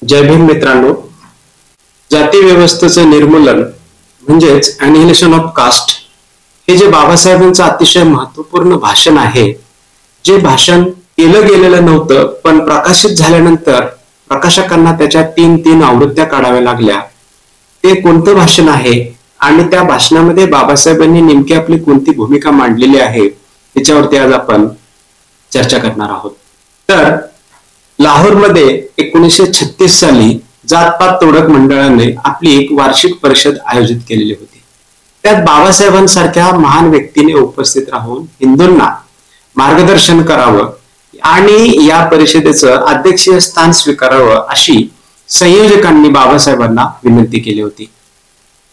जय भीम मित्रांनो. जाती व्यवस्थेचं निर्मूलन म्हणजेच अॅनिहिलेशन ऑफ कास्ट हे जे बाबासाहेबांचं अतिशय महत्वपूर्ण भाषण आहे, जे भाषण केलं गेलेलं नव्हतं पण प्रकाशित झाल्यानंतर प्रकाशकांना त्याच्या तीन आवृत्त्या काढाव्या लागल्या. ते कोणतं भाषण आहे आणि त्या भाषणामध्ये बाबासाहेबांनी नेमकी आपली कोणती भूमिका मांडलेली आहे याच्यावरती आज आपण चर्चा करणार आहोत. तर लाहोरमध्ये 1936 साली जात-पात तोडक मंडळाने आपली एक वार्षिक परिषद आयोजित केलेली होती. त्यात बाबासाहेबांसारख्या महान व्यक्तीने उपस्थित राहून हिंदूंना मार्गदर्शन करावं आणि या परिषदेचं अध्यक्षीय स्थान स्वीकारावं अशी संयोजकांनी बाबासाहेबांना विनंती केली होती.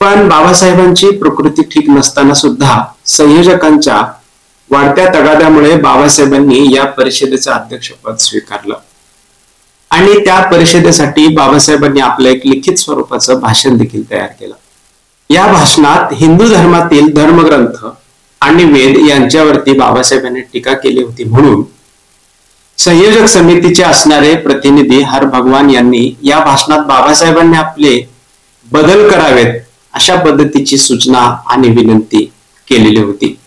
पण बाबासाहेबांची प्रकृती ठीक नसताना सुद्धा संयोजकांच्या वाढत्या तगाद्यामुळे बाबासाहेबांनी या परिषदेचं अध्यक्षपद स्वीकारलं आणि त्या परिषदेसाठी बाबासाहेबांनी आपलं एक लिखित स्वरूपाचं भाषण देखील तयार केलं. या भाषणात हिंदू धर्मातील धर्मग्रंथ आणि वेद यांच्यावरती बाबासाहेबांनी टीका केली होती. म्हणून संयोजक समितीचे असणारे प्रतिनिधी हर भगवान यांनी या भाषणात बाबासाहेबांनी आपले बदल करावेत अशा पद्धतीची सूचना आणि विनंती केलेली होती.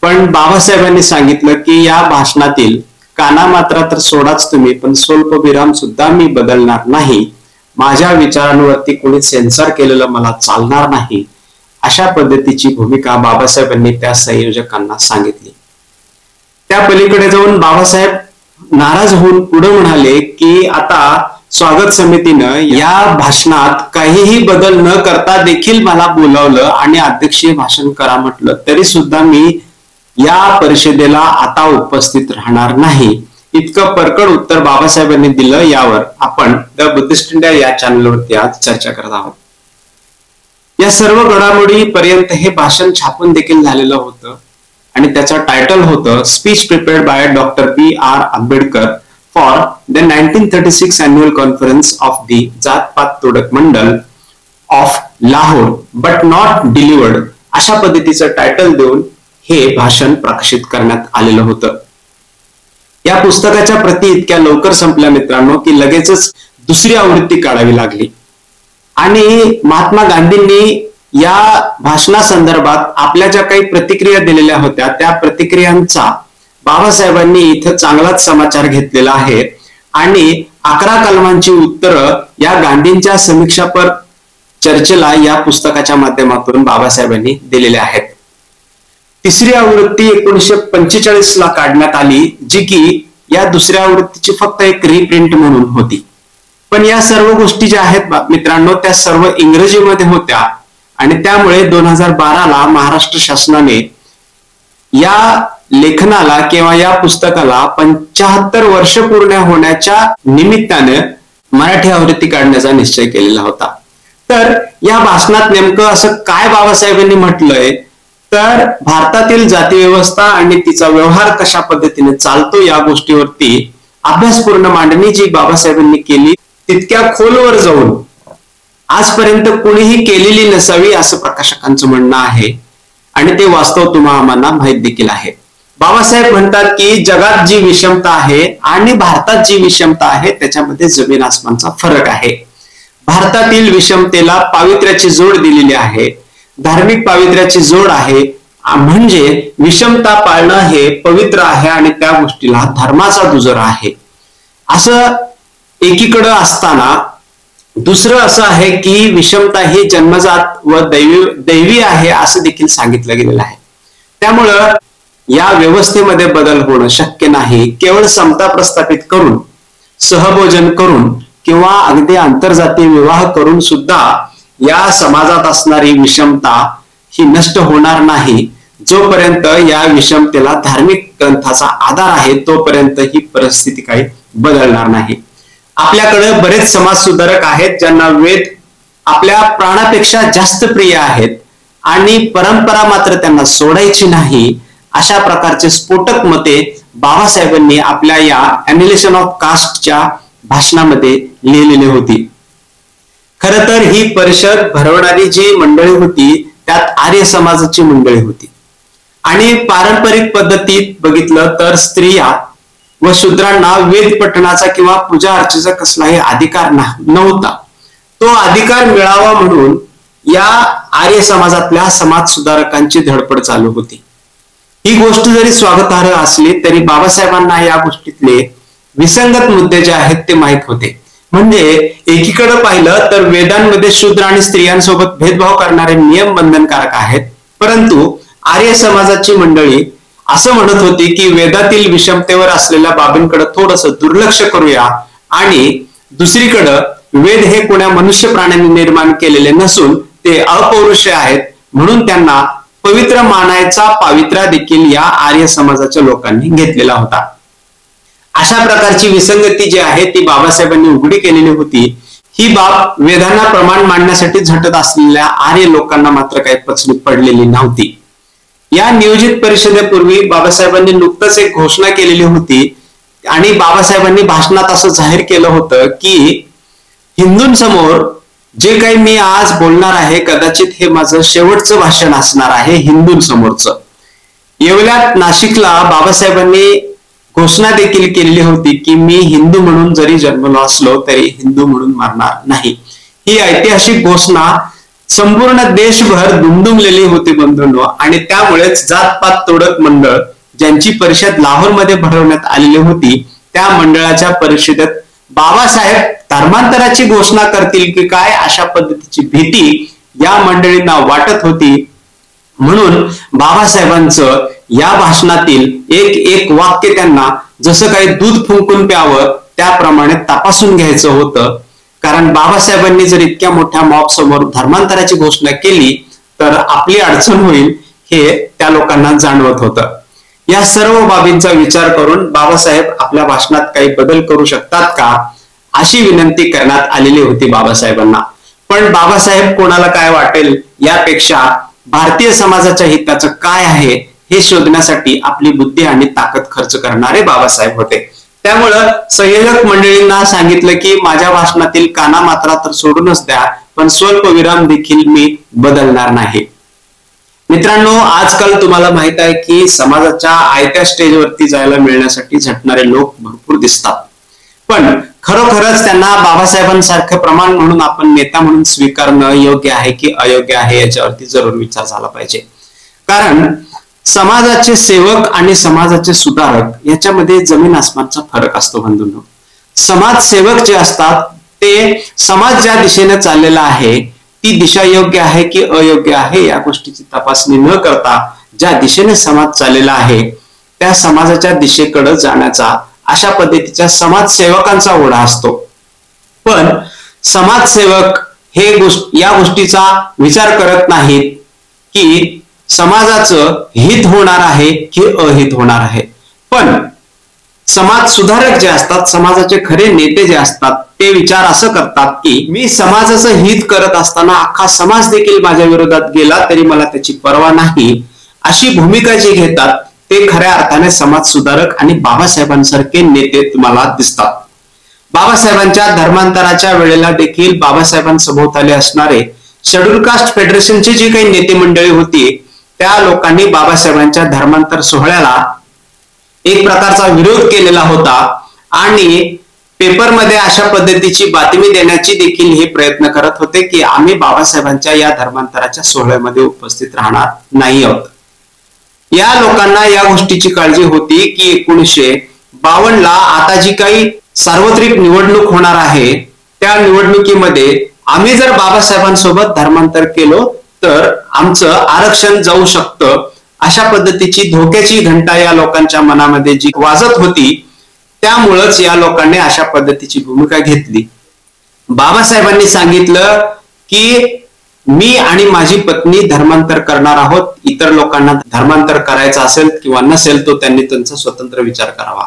पण बाबासाहेबांनी सांगितलं की या भाषणातील काना मात्रा तर सोडाच तुम्ही, पण स्वल्प विराम सुद्धा मी बदलणार नाही. माझ्या विचारांवरती कोणी सेन्सर केलेलं मला चालणार नाही. अशा पद्धतीची भूमिका बाबासाहेबांनी त्या संयोजकांना सांगितली. त्या पलीकडे जाऊन बाबासाहेब नाराज होऊन पुढे म्हणाले की आता स्वागत समितीनं या भाषणात काहीही बदल न करता देखील मला बोलावलं आणि अध्यक्षीय भाषण करा म्हटलं, तरी सुद्धा मी या परिषदेला आता उपस्थित राहणार नाही. इतकं परकड उत्तर बाबासाहेबांनी दिलं. यावर आपण द बुद्धिस्ट इंडिया या चॅनलवरती आज चर्चा करत आहोत. या सर्व घडामोडी पर्यंत हे भाषण छापून देखील झालेलं होतं आणि त्याचं टायटल होतं speech prepared by doctor B.R. Ambedkar for the 1936 annual conference of the Jat Pat Todak Mandal of Lahore but not delivered अशा पद्धतीचं टायटल देऊन हे भाषण प्रकाशित करण्यात आलेलं होतं. या पुस्तकाच्या प्रती इतक्या लवकर संपल्या मित्रांनो की लगेचच दुसरी आवृत्ती काढावी लागली आणि महात्मा गांधींनी या भाषणासंदर्भात आपल्या ज्या काही प्रतिक्रिया दिलेल्या होत्या त्या प्रतिक्रियांचा बाबासाहेबांनी इथं चांगलाच समाचार घेतलेला आहे आणि 11 कलमांची उत्तरं या गांधींच्या समीक्षापर चर्चेला या पुस्तकाच्या माध्यमातून बाबासाहेबांनी दिलेल्या आहेत. तिसरी आवृत्ती 1945 ला काढण्यात आली, जी की या दुसऱ्या आवृत्तीची फक्त एक रिप्रिंट म्हणून होती. पण या सर्व गोष्टी ज्या आहेत मित्रांनो त्या सर्व इंग्रजीमध्ये होत्या आणि त्यामुळे 2012 ला महाराष्ट्र शासनाने या लेखनाला किंवा या पुस्तकाला 75 वर्ष पूर्ण होण्याच्या निमित्ताने मराठी आवृत्ती काढण्याचा निश्चय केलेला होता. तर या भाषणात नेमकं असं काय बाबासाहेबांनी म्हटलंय तर भारतातील जाती व्यवस्था आणि तिचा व्यवहार कशा पद्धतीने चालतो या गोष्टीवरती अभ्यासपूर्ण मांडणी जी बाबासाहेबांनी केली तितक्या खोलवर जाऊन आजपर्यंत कोणीही केलेली नसावी असं प्रकाशकांचं म्हणणं आहे आणि ते वास्तव आम्हाला माहित देखील आहे. बाबासाहेब म्हणतात की जगात जी विषमता आहे आणि भारतात जी विषमता आहे त्याच्यामध्ये जमीन आसमानचा फरक आहे. भारतातील विषमतेला पावित्र्याची जोड दिलेली आहे, धार्मिक पावित्र्याची जोड आहे, म्हणजे विषमता पाळणं हे पवित्र आहे आणि त्या गोष्टीला धर्माचा दुजोरा आहे. असं एकीकडं असताना दुसरं असं आहे की विषमता ही जन्मजात व दैवी आहे असं देखील सांगितलं गेलेलं आहे. त्यामुळं या व्यवस्थेमध्ये बदल होणं शक्य नाही. केवळ समता प्रस्थापित करून, सहभोजन करून किंवा अगदी आंतरजातीय विवाह करून सुद्धा या समाजात असणारी विषमता ही नष्ट होणार नाही. जोपर्यंत या विषमतेला धार्मिक ग्रंथाचा आधार आहे तोपर्यंत ही परिस्थिती काही बदलणार नाही. आपल्याकडे बरेच समाज सुधारक आहेत ज्यांना वेद आपल्या प्राणापेक्षा जास्त प्रिय आहेत आणि परंपरा मात्र त्यांना सोडायची नाही. अशा प्रकारचे स्फोटक मते बाबासाहेबांनी आपल्या या अॅनिहिलेशन ऑफ कास्टच्या भाषणामध्ये लिहिलेली होती. खर तर ही परिषद भरवणारी जी मंडळी होती त्यात आर्य समाजाची मंडळी होती आणि पारंपरिक पद्धतीत बघितलं तर स्त्रिया व शूद्रांना वेद पठणाचा किंवा पूजा अर्चेचा कसलाही अधिकार नव्हता. तो अधिकार मिळावा म्हणून या आर्य समाजातल्या समाज सुधारकांची धडपड चालू होती. ही गोष्ट जरी स्वागतार्ह असली तरी बाबासाहेबांना या गोष्टीतले विसंगत मुद्दे जे आहेत ते माहीत होते. म्हणजे एकीकडे पाहिलं तर वेदांमध्ये शूद्र आणि स्त्रियांसोबत भेदभाव करणारे नियम बंधनकारक आहेत, परंतु आर्य समाजाची मंडळी असं म्हणत होती की वेदातील विषमतेवर असलेल्या बाबींकडे थोडस दुर्लक्ष करूया आणि दुसरीकडं वेद हे कोण्या मनुष्य प्राण्यांनी निर्माण केलेले नसून ते अपौरुषे आहेत म्हणून त्यांना पवित्र मानायचा पावित्र्य देखील या आर्य समाजाच्या लोकांनी घेतलेला होता. अशा प्रकारची विसंगती जी आहे ती बाबासाहेबांनी उघडी केलेली होती. ही बाब वेदांना प्रमाण मांडण्यासाठी झटत असलेल्या आर्य लोकांना मात्र काही पचनी पडलेली नव्हती. या नियोजित परिषदेपूर्वी बाबासाहेबांनी नुकतंच एक घोषणा केलेली होती आणि बाबासाहेबांनी भाषणात असं जाहीर केलं होतं की हिंदूंसमोर जे काही मी आज बोलणार आहे कदाचित हे माझं शेवटचं भाषण असणार आहे हिंदूंसमोरचं. येवल्यात नाशिकला बाबासाहेबांनी घोषणा देखील केलेली होती की मी हिंदू म्हणून जरी जन्मलो असलो तरी हिंदू म्हणून मरणार नाही. ही ऐतिहासिक घोषणा संपूर्ण देशभर दुमदुमलेली होती बंधूंनो, आणि त्यामुळेच जातपात तोडक मंडळ ज्यांची परिषद लाहोरमध्ये भरवण्यात आलेली होती त्या मंडळाच्या परिषदेत बाबासाहेब धर्मांतराची घोषणा करतील की काय अशा पद्धतीची भीती या मंडळींना वाटत होती. म्हणून बाबासाहेबांचं या भाषणातील एक एक वाक्य त्यांना जसं काही दूध फुंकून प्यावं त्याप्रमाणे तपासून घ्यायचं होतं. कारण बाबासाहेबांनी जर इतक्या मोठ्या मॉब समोर धर्मांतराची घोषणा केली तर आपली अडचण होईल हे त्या लोकांना जाणवत होतं. या सर्व बाबींचा विचार करून बाबासाहेब आपल्या भाषणात काही बदल करू शकतात का अशी विनंती करण्यात आलेली होती बाबासाहेबांना. पण बाबासाहेब कोणाला काय वाटेल यापेक्षा भारतीय समाजाच्या हिताचं काय आहे हे शोधण्यासाठी आपली बुद्धी आणि ताकद खर्च करणारे बाबासाहेब होते. त्यामुळं संयोजक मंडळींना सांगितलं की माझ्या भाषणातील काना मात्रा तर सोडूनच द्या, पण स्वल्प विराम देखील मी बदलणार नाही. मित्रांनो, आजकाल तुम्हाला माहित आहे की समाजाच्या आयत्या स्टेजवरती जायला मिळण्यासाठी झटणारे लोक भरपूर दिसतात, पण खरोखरच त्यांना बाबासाहेबांसारखं प्रमाण म्हणून आपण नेता म्हणून स्वीकारणं योग्य आहे की अयोग्य आहे याच्यावरती जरूर विचार झाला पाहिजे. कारण समाजाचे सेवक आणि समाजाचे सुधारक याच्यामध्ये जमीन आसमानचा फरक असतो बंधूंनो. समाजसेवक जे असतात ते समाज ज्या दिशेने चाललेला आहे ती दिशा योग्य आहे की अयोग्य आहे या गोष्टीची तपासणी न करता ज्या दिशेने समाज चाललेला आहे त्या समाजाच्या दिशेकडे जाण्याचा अशा पद्धतीच्या समाजसेवकांचा ओढा असतो. पण समाजसेवक हे या गोष्टीचा विचार करत नाहीत की समाजाचं हित होणार आहे की अहित होणार आहे. पण समाज सुधारक जे असतात, समाजाचे खरे नेते जे असतात ते विचार असं करतात की मी समाजाचं हित करत असताना अख्खा समाज देखील माझ्या विरोधात गेला तरी मला त्याची पर्वा नाही, अशी भूमिका जी घेतात ते खऱ्या अर्थाने समाज सुधारक आणि बाबासाहेबांसारखे नेते तुम्हाला दिसतात. बाबासाहेबांच्या धर्मांतराच्या वेळेला देखील बाबासाहेबांसभोवताली असणारे शेड्यूल कास्ट फेडरेशनची जी काही नेते मंडळी होती त्या लोकांनी बाबासाहेबांच्या धर्मांतर सोहळ्याला एक प्रकारचा विरोध केलेला होता आणि पेपरमध्ये अशा पद्धतीची बातमी देण्याची देखील हे प्रयत्न करत होते की आम्ही बाबासाहेबांच्या या धर्मांतराच्या सोहळ्यामध्ये उपस्थित राहणार नाही आहोत. या लोकांना या गोष्टीची काळजी होती की 1952 आता जी काही सार्वत्रिक निवडणूक होणार आहे त्या निवडणुकीमध्ये आम्ही जर बाबासाहेबांसोबत धर्मांतर केलो तर आमचं आरक्षण जाऊ शकतं, अशा पद्धतीची धोक्याची घंटा या लोकांच्या मनामध्ये जी वाजत होती त्यामुळेच या लोकांनी अशा पद्धतीची भूमिका घेतली. बाबासाहेबांनी सांगितलं की मी आणि माझी पत्नी धर्मांतर करणार आहोत, इतर लोकांना धर्मांतर करायचं असेल किंवा नसेल तो त्यांनी त्यांचा स्वतंत्र विचार करावा.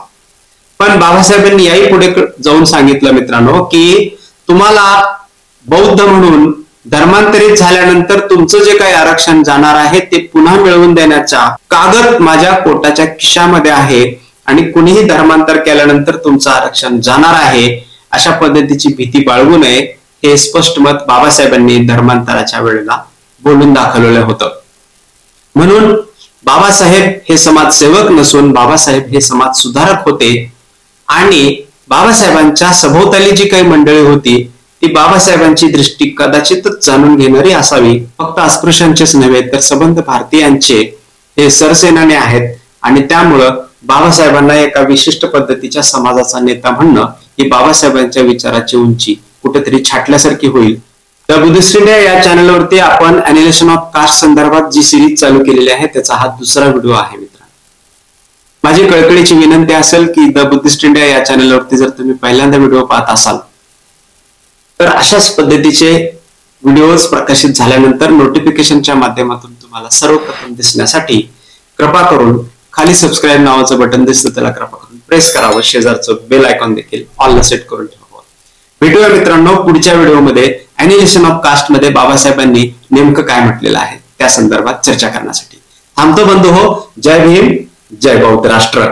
पण बाबासाहेबांनी याही पुढे जाऊन सांगितलं मित्रांनो की तुम्हाला बौद्ध म्हणून धर्मांतरित झाल्यानंतर तुमचं जे काही आरक्षण जाणार आहे ते पुन्हा मिळवून देण्याचा कागद माझ्या कोटाच्या खिशामध्ये आहे आणि कुणीही धर्मांतर केल्यानंतर तुमचं आरक्षण जाणार आहे अशा पद्धतीची भीती बाळगू नये हे स्पष्ट मत बाबासाहेबांनी धर्मांतराच्या वेळेला बोलून दाखवलेलं होतं. म्हणून बाबासाहेब हे समाजसेवक नसून बाबासाहेब हे समाज सुधारक होते आणि बाबासाहेबांच्या सभोवताली जी काही मंडळी होती ती बाबासाहेबांची दृष्टी कदाचितच जाणून घेणारी असावी. फक्त अस्पृश्यांचेच नव्हे तर सबंध भारतीयांचे हे सरसेनाने आहेत आणि त्यामुळं बाबासाहेबांना एका विशिष्ट पद्धतीच्या समाजाचा नेता म्हणणं ही बाबासाहेबांच्या विचाराची उंची कुठेतरी छाटल्यासारखी होईल. द बुद्धिस्ट इंडिया या चॅनलवरती आपण अॅनिलेशन ऑफ कास्ट संदर्भात जी सिरीज चालू केलेली आहे त्याचा हा दुसरा व्हिडिओ आहे मित्रांनो. माझी कळकळीची विनंती असेल की द बुद्धिस्ट इंडिया या चॅनलवरती जर तुम्ही पहिल्यांदा व्हिडिओ पाहत असाल तर अशाच पद्धतीचे व्हिडिओज प्रकाशित झाल्यानंतर नोटिफिकेशनच्या माध्यमातून तुम्हाला सर्वप्रथम दिसण्यासाठी कृपा करून खाली सबस्क्राईब नावाचं बटन दिसतं त्याला कृपा करून प्रेस करावं. शेजारचं बेल आयकॉन देखील ऑलला सेट करून ठेवावं. भेटूया मित्रांनो पुढच्या व्हिडिओमध्ये अॅनिलेशन ऑफ कास्ट मध्ये बाबासाहेबांनी नेमकं काय म्हटलेलं आहे त्या संदर्भात चर्चा करण्यासाठी. थांबतो बंधू हो. जय भीम, जय बौद्ध राष्ट्र.